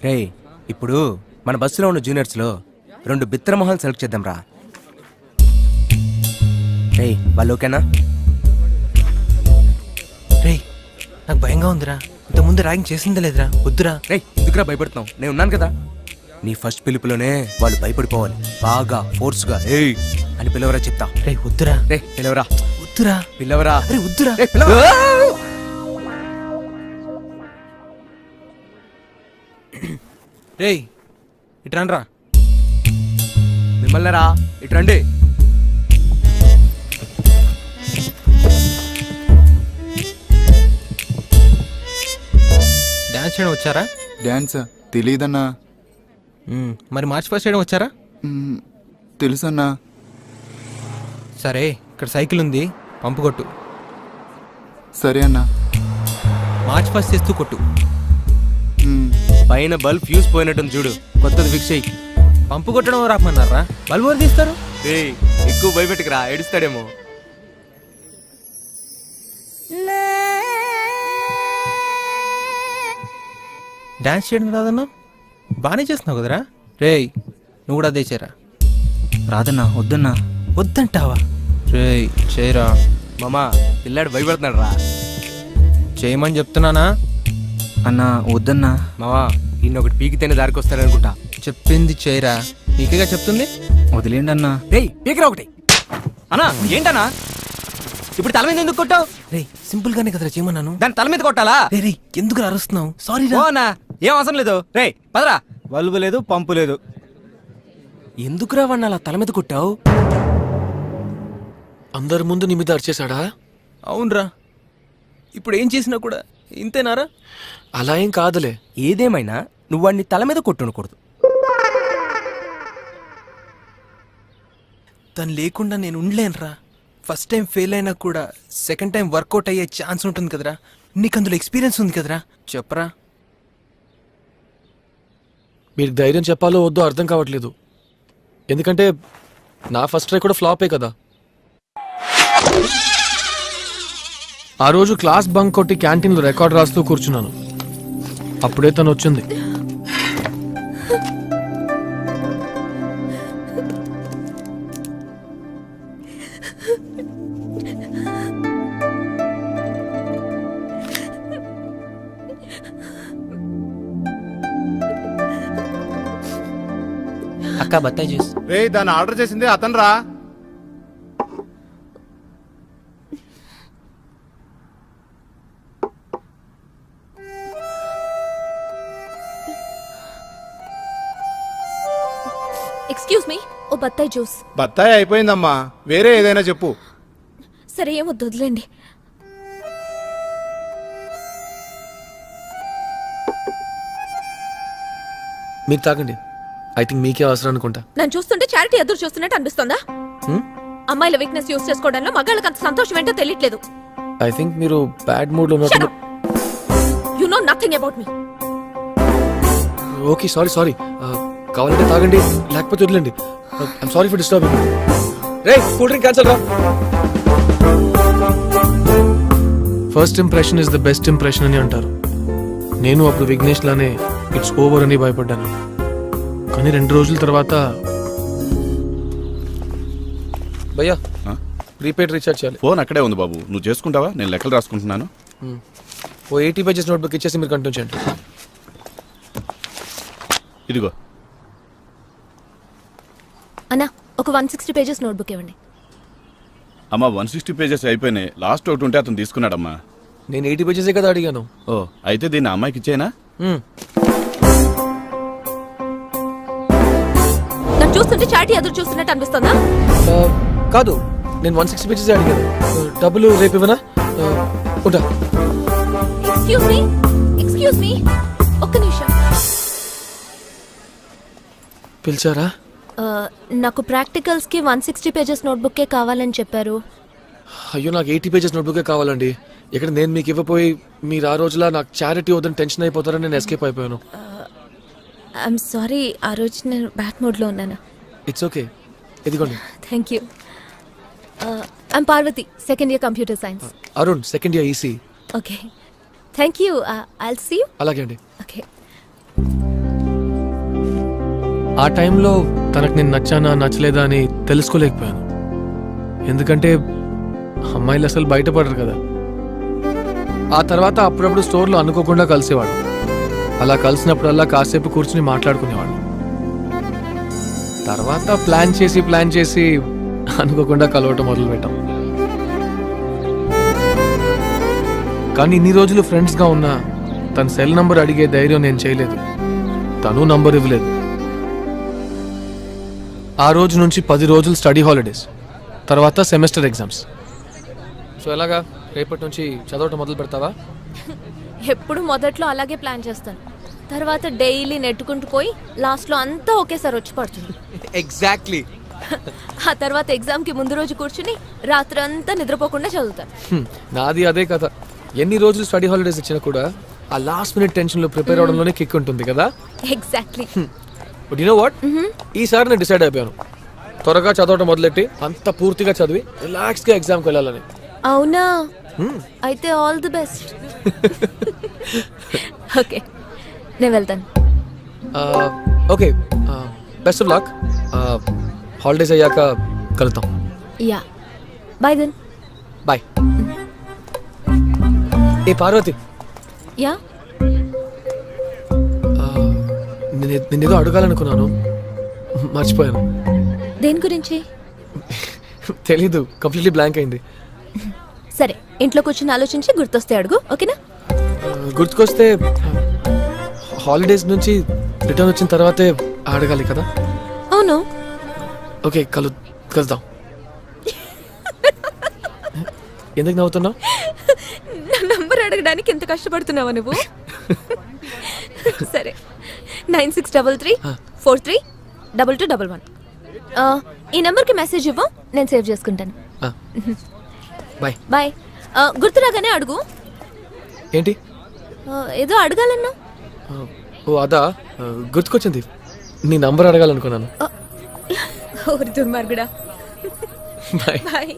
రే ఇప్పుడు మన బస్సులో ఉన్న జూనియర్స్లో 2 బిత్తర మొహాలు సెలెక్ట్ చేద్దాం రా. రే వాళ్ళు ఓకేనా? రే నాకు భయంగా ఉందిరా. ఇంతకుముందు ర్యాగింగ్ చేసిందే లేదురా. వద్దురా. రే ఎందుకురా భయపడుతున్నావు? నేను ఉన్నాను కదా. నీ ఫస్ట్ పిలుపులోనే వాళ్ళు భయపడిపోవాలి. బాగా ఫోర్స్గా ఏయ్ అని పిలవరా చెప్తా. రే వద్దురా. రే పిలవరా. వద్దురా. పిలవరా. రే వద్దురా. రే పిలవరా. రే ఇట్రాన్రా. మిమ్మల్ని రా ఇటు రండి. డాన్స్ చేయడం వచ్చారా? డాన్స్ తెలీదన్నా. మరి మార్చ్ ఫస్ట్ చేయడం వచ్చారా? తెలుసన్నా. సరే ఇక్కడ సైకిల్ ఉంది, పంపు కొట్టు. సరే అన్నా. మార్చ్ ఫస్ట్ చేస్తూ కొట్టు. పైన బల్బ్ ఫ్యూజ్ పోయినట్టుంది చూడు, కొత్తది ఫిక్స్ అయ్యి. పంపు కొట్టడం రాకమన్నారా? బల్బు ఎవరు తీస్తారు? ఏయ్ ఎక్కువ భయపెట్టుకురా, ఏడుస్తాడేమో. డాన్స్ చేయడం రాదన్నా? బాగానే చేస్తున్నావు కదరా. రేయ్ నువ్వు కూడా అదే చేయరా. రాదన్నా, వద్దన్నా. వద్దంటావా? రేయ్ చేయరా. మామా పిల్లాడు భయపడుతున్నాడు రా. చేయమని చెప్తున్నానా? అన్నా వద్దన్నా. మామా ఈయనొకటి పీకితేనే దారికి వస్తాడనుకుంటా. చెప్పింది చేయరా. నీకేగా చెప్తుంది. వదిలేండి అన్నా. రేయ్ పీకిరా ఒకటి. అన్నా ఏంటన్నా ఇప్పుడు తల మీద ఎందుకు కొట్టావు? రే సింపుల్ గానే కదరా చేయమన్నాను. దాని తల మీద కొట్టాలా? రే రే ఎందుకు అరుస్తున్నావు? సారీ ఓ రా. అన్నా ఏం అవసరం లేదు. రే పదరా. బల్బు లేదు, పంపు లేదు. ఎందుకురా వాడిని అలా తల మీద కొట్టావు? అందరి ముందు నీ మీద అరిచేశాడా? అవునరా. ఇప్పుడు ఏం చేసినా కూడా ఇంతేనారా? అలా ఏం కాదులే. ఏదేమైనా నువ్వు వాడిని తల మీద కొట్టుండకూడదు. తను లేకుండా నేను ఉండలేనురా. ఫస్ట్ టైం ఫెయిల్ అయినా కూడా సెకండ్ టైం వర్కౌట్ అయ్యే ఛాన్స్ ఉంటుంది కదరా. నీకు అందులో ఎక్స్పీరియన్స్ ఉంది కదరా. చెప్పరా. మీకు ధైర్యం చెప్పాలో వద్దో అర్థం కావట్లేదు. ఎందుకంటే నా ఫస్ట్ ట్రై కూడా ఫ్లాపే కదా. ఆ రోజు క్లాస్ బంక్ కొట్టి క్యాంటీన్లో రికార్డ్ రాస్తూ కూర్చున్నాను. అప్పుడే తను వచ్చింది. అక్క బత్తాయి జ్యూస్. రే దాన్ని ఆర్డర్ చేసింది అతను రా. ఎక్స్క్యూజ్ మీ, ఓ బత్తాయి జ్యూస్. బత్తాయి అయిపోయిందమ్మా, వేరే ఏదైనా చెప్పు. సరే ఏమొద్దు వదిలేండి. మీరు తాగండి. ఐ థింక్ మీకే అవసరం అనుకుంటా. నన్ను చూస్తుంటే చారిటీ ఎదురు చూస్తున్నట్టు అనిపిస్తుందా? అమ్మాయిల వీక్నెస్ యూస్ చేసుకోవడంలో మగాళ్ళకి అంత సంతోషం ఏంటో తెలియట్లేదు. ఐ థింక్ మీరు బ్యాడ్ మూడ్ లో ఉన్నట్టు. You know nothing about me. Okay sorry sorry. కావాలంటే తాగండి, లేకపోతే వదిలేండి. I'm sorry for disturbing. రే కూల్ డ్రింక్ క్యాన్సల్ రా. First impression is the best impression అని అంటారు. నేను అప్పుడు విఘ్నేష్ లానే ఇట్స్ ఓవర్ అని భయపడ్డాను. కానీ 2 రోజుల తర్వాత భయ్యా ప్రీపెయిడ్ రీఛార్జ్ చేయాలి. ఫోన్ అక్కడే ఉంది బాబు, నువ్వు చేసుకుంటావా? నేను లెక్కలు రాసుకుంటున్నాను. ఓ 80 పేజెస్ నోట్బుక్ ఇచ్చేసి మీరు కంటిన్యూ చేయండి. ఇదిగో అన్నా ఒక 160 పేజెస్ నోట్బుక్ ఇవ్వండి. అమ్మా 160 పేజెస్ అయిపోయినాయి. లాస్ట్ ఒకటి ఉంటే అతను తీసుకున్నాడమ్మా. నేను 80 పేజెసే కదా అడిగాను. ఓ అయితే దీన్ని అమ్మాయికి ఇచ్చేనా? నన్ను చూస్తుంటే చారిటీ ఎదురు చూస్తున్నట్టు అనిపిస్తుందా? కాదు, నేను 160 పేజెస్ అడిగాను. డబ్బులు రేపు ఇవ్వనా? ఉంటా. ఎక్స్క్యూజ్ మీ ఒక్క నిమిషం. పిలిచారా? నాకు ప్రాక్టికల్స్ కి 160 పేజెస్ నోట్బుక్కే కావాలని చెప్పారు. అయ్యో నాకు 80 పేజెస్ నోట్బుకే కావాలండి. ఇక్కడ నేను మీకు ఇవ్వపోయి మీరు ఆ రోజులా నాకు చారిటీ వద్దని టెన్షన్ అయిపోతారని నేను ఎస్కేప్ అయిపోయాను. ఐఎమ్ సారీ, ఆ రోజు నేను బ్యాడ్ మూడ్లో ఉన్నాను. ఇట్స్ ఓకే, ఇదిగోండి. Thank you. I'm Parvathi, second year computer science. Arun, second year EC. Okay thank you. I'll see you. అలాగే అండి. ఓకే ఆ టైంలో తనకు నేను నచ్చానా నచ్చలేదా అని తెలుసుకోలేకపోయాను. ఎందుకంటే అమ్మాయిలు అసలు బయటపడరు కదా. ఆ తర్వాత అప్పుడప్పుడు స్టోర్లో అనుకోకుండా కలిసేవాడు. అలా కలిసినప్పుడల్లా కాసేపు కూర్చుని మాట్లాడుకునేవాడు. తర్వాత ప్లాన్ చేసి అనుకోకుండా కలవటం మొదలుపెట్టాం. కానీ ఇన్ని రోజులు ఫ్రెండ్స్గా ఉన్నా తన సెల్ నంబర్ అడిగే ధైర్యం నేను చేయలేదు. తను నంబర్ ఇవ్వలేదు. ఆ రోజు నుంచి 10 రోజులు స్టడీ హాలిడేస్, తర్వాత సెమిస్టర్ ఎగ్జామ్స్. సో ఎలాగా రేపటి నుంచి చదవటం మొదలు పెడతావా? ఎప్పుడు మొదట్లో అలాగే ప్లాన్ చేస్తాను. తర్వాత డైలీ నెట్టుకుంటూ పోయి లాస్ట్లో అంతా ఒకేసారి వచ్చి పడుతుంది. ఎగ్జాక్ట్లీ. ఆ తర్వాత ఎగ్జామ్కి ముందు రోజు కూర్చుని రాత్రంతా నిద్రపోకుండా చదువుతాను. నాది అదే కథ. ఎన్ని రోజులు స్టడీ హాలిడేస్ ఇచ్చినా కూడా ఆ లాస్ట్ మినిట్ టెన్షన్లో ప్రిపేర్ అవడంలోనే కిక్ ఉంటుంది కదా. Exactly. But you know what, ఈసారి నేను డిసైడ్ అయిపోయాను. త్వరగా చదవటం మొదలెట్టి అంత పూర్తిగా చదివి రిలాక్స్గా ఎగ్జామ్కి వెళ్ళాలని. అవునా? అయితే ఆల్ ది బెస్ట్. ఓకే, నేను వెళ్తాను. Okay, best of luck. Holidays అయ్యాక కలుద్దాం. Yeah, bye then. బాయ్. ఏ పార్వతి, యా, నేనేదో అడగాలనుకున్నాను, మర్చిపోయాను. దేని గురించి? తెలీదు, కంప్లీట్లీ బ్లాంక్ అయింది. సరే, ఇంట్లో కూర్చొని ఆలోచించి గుర్తొస్తే అడుగు, ఓకేనా? గుర్తుకొస్తే హాలిడేస్ నుంచి రిటర్న్ వచ్చిన తర్వాతే అడగాలి కదా. అవును. ఓకే, కలుద్దాం. ఎందుకు నవ్వుతున్నావు? నా నంబర్ అడగడానికి ఎంత కష్టపడుతున్నావా నువ్వు? సరే, 9633432211. ఈ నెంబర్కి మెసేజ్ ఇవ్వు, నేను సేవ్ చేసుకుంటాను. బాయ్. బాయ్. గుర్తురాగానే అడుగు. ఏంటి? ఏదో అడగాలన్నా. ఓ అదా, గుర్తుకొచ్చింది. నీ నంబర్ అడగాలనుకున్నాను. దుర్మార్గుడా. బాయ్. బాయ్.